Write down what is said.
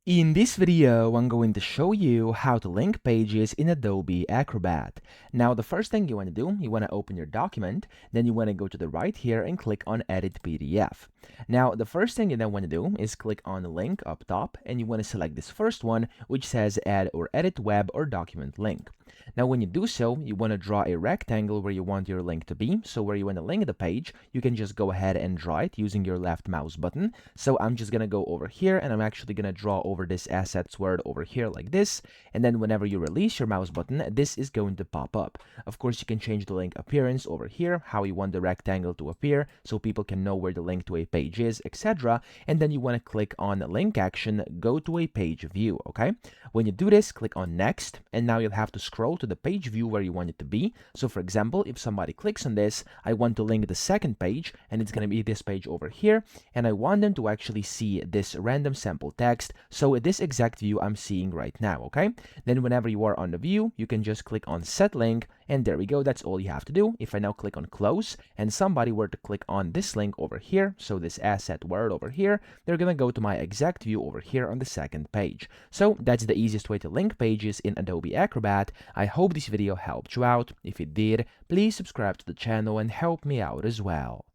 In this video, I'm going to show you how to link pages in Adobe Acrobat. Now, the first thing you want to do, you want to open your document, then you want to go to the right here and click on Edit PDF. Now, the first thing you then want to do is click on the link up top, and you want to select this first one, which says Add or Edit Web or Document Link. Now, when you do so, you want to draw a rectangle where you want your link to be. So where you want to link the page, you can just go ahead and draw it using your left mouse button. So I'm just going to go over here, and I'm actually going to draw over this assets word over here like this. And then whenever you release your mouse button, this is going to pop up. Of course, you can change the link appearance over here, how you want the rectangle to appear, so people can know where the link to a page is, etc. And then you want to click on link action, go to a page view, okay? When you do this, click on next, and now you'll have to scroll to the page view where you want it to be. So for example, if somebody clicks on this, I want to link the second page, and it's going to be this page over here, and I want them to actually see this random sample text, so this exact view I'm seeing right now, okay? Then whenever you are on the view, you can just click on set link, and there we go. That's all you have to do. If I now click on close, and somebody were to click on this link over here, so this asset word over here, they're gonna go to my exact view over here on the second page. So that's the easiest way to link pages in Adobe Acrobat. I hope this video helped you out. If it did, please subscribe to the channel and help me out as well.